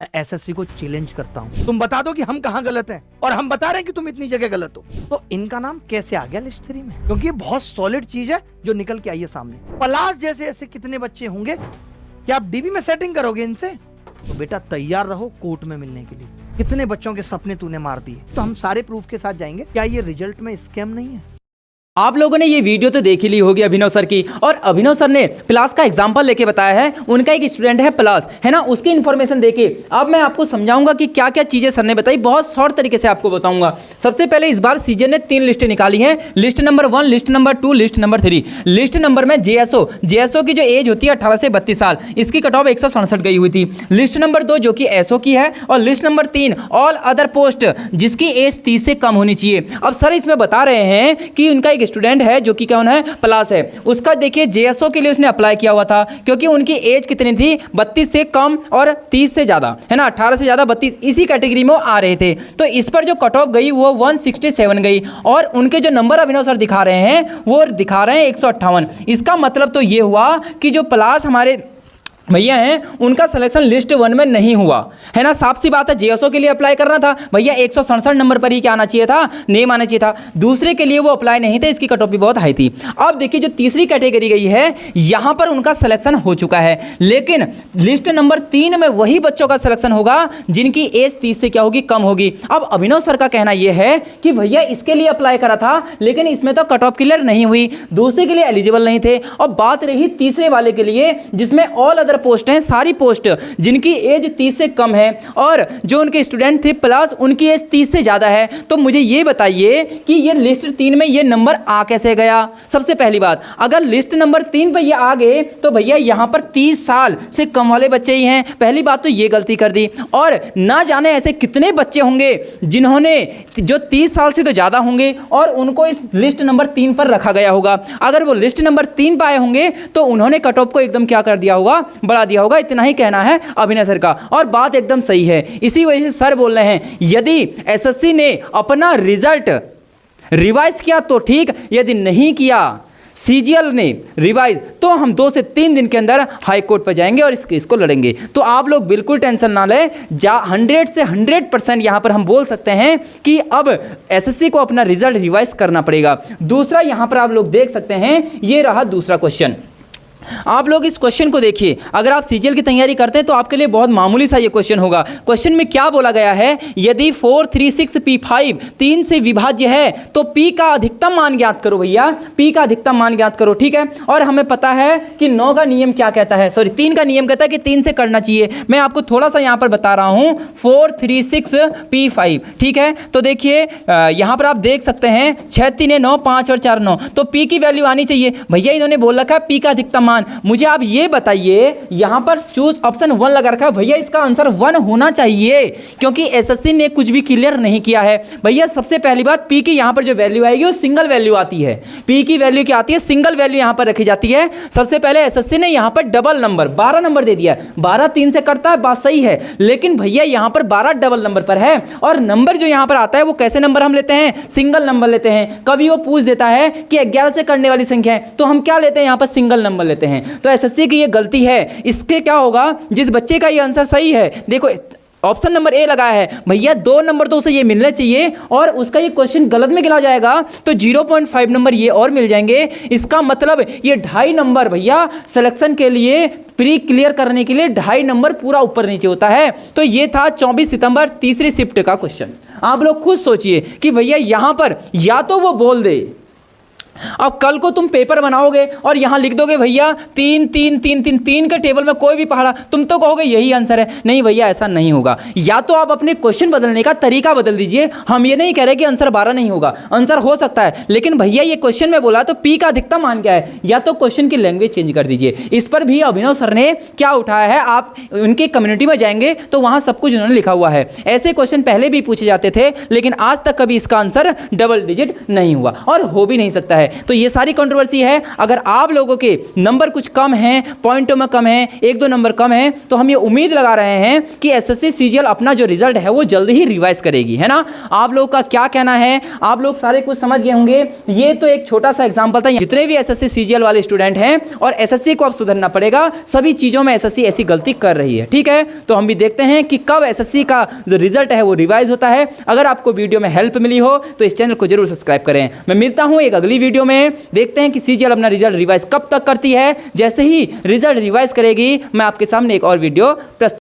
SSC को challenge करता हूँ, तुम बता दो कि हम कहाँ गलत हैं और हम बता रहे हैं कि तुम इतनी जगह गलत हो। तो इनका नाम कैसे आ गया लिस्ट 3 में? क्योंकि ये बहुत सॉलिड चीज है जो निकल के आई है सामने। पलाश जैसे ऐसे कितने बच्चे होंगे, क्या आप डीबी में सेटिंग करोगे इनसे? तो बेटा तैयार रहो कोर्ट में मिलने के लिए। कितने बच्चों के सपने तूने मार दिए। तो हम सारे प्रूफ के साथ जाएंगे। क्या ये रिजल्ट में स्कैम नहीं है? आप लोगों ने ये वीडियो तो देख ही ली होगी अभिनव सर की, और अभिनव सर ने प्लास का एग्जांपल लेके बताया है। उनका एक स्टूडेंट है प्लास, है ना, उसकी इन्फॉर्मेशन देके अब मैं आपको समझाऊंगा कि क्या क्या चीजें सर ने बताई। बहुत शॉर्ट तरीके से आपको बताऊंगा। सबसे पहले इस बार सीजन ने 3 लिस्टें निकाली हैं। List number 1, list number 2, list number 3। List number में जेएसओ की जो एज होती है 18 से 32 साल, इसकी कट ऑफ 167 गई हुई थी। लिस्ट नंबर 2 जो कि एसओ की है, और list number 3 all other post जिसकी एज 30 से कम होनी चाहिए। अब सर इसमें बता रहे हैं कि उनका एक स्टूडेंट है जो कि कौन है, प्लास है। उसका देखिए जेएसओ के लिए उसने अप्लाई किया हुआ था क्योंकि उनकी एज कितनी थी, 32 से कम और 30 से ज्यादा, है ना, 18 से ज्यादा 32, इसी कैटेगरी में वो आ रहे थे। तो इस पर जो कट ऑफ गई वो 167 गई, और उनके जो नंबर अभिनव सर दिखा रहे हैं वो दिखा रहे हैं 158। इसका मतलब तो ये हुआ कि जो प्लास हमारे भैया हैं उनका सिलेक्शन लिस्ट 1 में नहीं हुआ, है ना। साफ सी बात है, जेएसओ के लिए अप्लाई करना था भैया, 167 नंबर पर ही क्या आना चाहिए था, नेम आना चाहिए था। दूसरे के लिए वो अप्लाई नहीं थे, इसकी कट ऑफ भी बहुत हाई थी। अब देखिए जो तीसरी कैटेगरी गई है यहां पर उनका सिलेक्शन हो चुका है, लेकिन लिस्ट नंबर 3 में वही बच्चों का सिलेक्शन होगा जिनकी एज 30 से क्या होगी, कम होगी। अब अभिनव सर का कहना यह है कि भैया इसके लिए अप्लाई करा था लेकिन इसमें तो कट ऑफ क्लियर नहीं हुई, दूसरे के लिए एलिजिबल नहीं थे। अब बात रही तीसरे वाले के लिए जिसमें ऑल अदर पोस्ट हैं, सारी पोस्ट जिनकी एज 30 से कम है, और जो उनके स्टूडेंट थे प्लस उनकी एज 30 से ज्यादा है। तो मुझे ये बताइए कि ये लिस्ट 3 में ये नंबर आ कैसे गया। सबसे पहली बात, अगर लिस्ट नंबर 3 पे ये आ गए तो भैया यहां पर 30 साल से कम वाले बच्चे ही हैं। पहली बात तो ये गलती कर दी, और ना जाने ऐसे कितने बच्चे होंगे जिन्होंने जो 30 साल से तो ज्यादा होंगे और उनको इस लिस्ट नंबर 3 पर रखा गया होगा। अगर वो लिस्ट नंबर 3 पर आए होंगे तो उन्होंने कट ऑफ को एकदम क्या कर दिया होगा, बढ़ा दिया होगा। इतना ही कहना है अभिनव सर का, और बात एकदम सही है। इसी वजह से सर बोल रहे हैं यदि एसएससी ने अपना रिजल्ट रिवाइज किया तो ठीक, यदि नहीं किया सीजीएल ने रिवाइज तो हम 2 से 3 दिन के अंदर हाई कोर्ट पर जाएंगे और इस केस को लड़ेंगे। तो आप लोग बिल्कुल टेंशन ना लें, 100 से 100% यहां पर हम बोल सकते हैं कि अब एसएससी को अपना रिजल्ट रिवाइज करना पड़ेगा। दूसरा यहां पर आप लोग देख सकते हैं, ये रहा दूसरा क्वेश्चन। आप लोग इस क्वेश्चन को देखिए, अगर आप सीजीएल की तैयारी करते हैं तो आपके लिए बहुत मामूली सा ये क्वेश्चन होगा। क्वेश्चन में क्या बोला गया है, यदि 436P5 3 से विभाज्य है तो P का अधिकतम मान ज्ञात करो। भैया P का अधिकतम मान ज्ञात करो, ठीक है। और हमें पता है कि 9 का नियम क्या कहता है, सॉरी 3 का नियम कहता है कि 3 से करना चाहिए। मैं आपको थोड़ा सा यहाँ पर बता रहा हूँ, 436P5, ठीक है। तो देखिए यहाँ पर आप देख सकते हैं 6 3 9 5 और 4 9, तो P की वैल्यू आनी चाहिए। भैया इन्होंने बोल रखा है P का अधिकतम मान। मुझे आप ये बताइए, यहां पर चूज ऑप्शन 1 लगा रखा है, भैया इसका आंसर 1 होना चाहिए क्योंकि एसएससी ने कुछ भी क्लियर नहीं किया है। भैया सबसे पहली बात, पी की यहां पर जो वैल्यू आएगी वो सिंगल वैल्यू आती है। पी की वैल्यू क्या आती है, सिंगल वैल्यू यहां पर रखी जाती है। सबसे पहले एसएससी ने यहां पर डबल नंबर 12 नंबर दे दिया है। 12 3 से करता है, बात सही है, लेकिन भैया यहां पर 12 डबल नंबर पर है, और नंबर जो यहां पर आता है वो कैसे नंबर हम लेते हैं, सिंगल नंबर लेते हैं। कभी वो पूछ देता है कि 11 से करने वाली संख्या है तो हम क्या लेते हैं, यहां पर सिंगल नंबर लेते हैं। तो एसएससी की ये गलती है। इसके क्या होगा, जिस बच्चे का ये आंसर सही है, देखो ऑप्शन नंबर ए लगाया है, भैया 2 नंबर तो उसे ये मिलने चाहिए, और उसका ये क्वेश्चन गलत में गिना जाएगा तो 0.5 नंबर ये और मिल जाएंगे। इसका मतलब ये 2.5 नंबर भैया सिलेक्शन के लिए, प्री क्लियर करने के लिए 2.5 नंबर पूरा ऊपर नीचे होता है। तो ये था 24 सितंबर तीसरी शिफ्ट का क्वेश्चन। आप लोग खुद सोचिए कि भैया यहां पर या तो वो बोल दे, अब कल को तुम पेपर बनाओगे और यहां लिख दोगे भैया 3 3 3 3 3 के टेबल में कोई भी पहाड़ा, तुम तो कहोगे यही आंसर है। नहीं भैया ऐसा नहीं होगा। या तो आप अपने क्वेश्चन बदलने का तरीका बदल दीजिए। हम ये नहीं कह रहे कि आंसर 12 नहीं होगा, आंसर हो सकता है, लेकिन भैया ये क्वेश्चन में बोला तो पी का अधिकतम मान क्या है, या तो क्वेश्चन की लैंग्वेज चेंज कर दीजिए। इस पर भी अभिनव सर ने क्या उठाया है, आप उनके कम्युनिटी में जाएंगे तो वहां सब कुछ उन्होंने लिखा हुआ है। ऐसे क्वेश्चन पहले भी पूछे जाते थे, लेकिन आज तक कभी इसका आंसर डबल डिजिट नहीं हुआ और हो भी नहीं सकता है। तो ये सारी कंट्रोवर्सी है। अगर आप लोगों के नंबर कुछ कम हैं, पॉइंटों में कम हैं, 1-2 नंबर कम हैं, तो हम ये उम्मीद लगा रहे हैं कि एसएससी सीजीएल अपना जो रिजल्ट है वो जल्दी ही रिवाइज करेगी, है ना। आप लोगों का क्या कहना है, आप लोग सारे कुछ समझ गए होंगे। ये तो एक छोटा सा एग्जांपल था। जितने भी एसएससी सीजीएल वाले स्टूडेंट हैं और एसएससी को अब सुधरना पड़ेगा, सभी चीजों में एसएससी ऐसी गलती कर रही है, ठीक है। तो हम भी देखते हैं कि कब एसएससी का जो रिजल्ट है वो रिवाइज होता है। अगर आपको वीडियो में हेल्प मिली हो तो इस चैनल को जरूर सब्सक्राइब करें। मैं मिलता हूं एक अगली वीडियो में, देखते हैं कि सीजीएल अपना रिजल्ट रिवाइज कब तक करती है। जैसे ही रिजल्ट रिवाइज करेगी मैं आपके सामने एक और वीडियो प्रस्तुत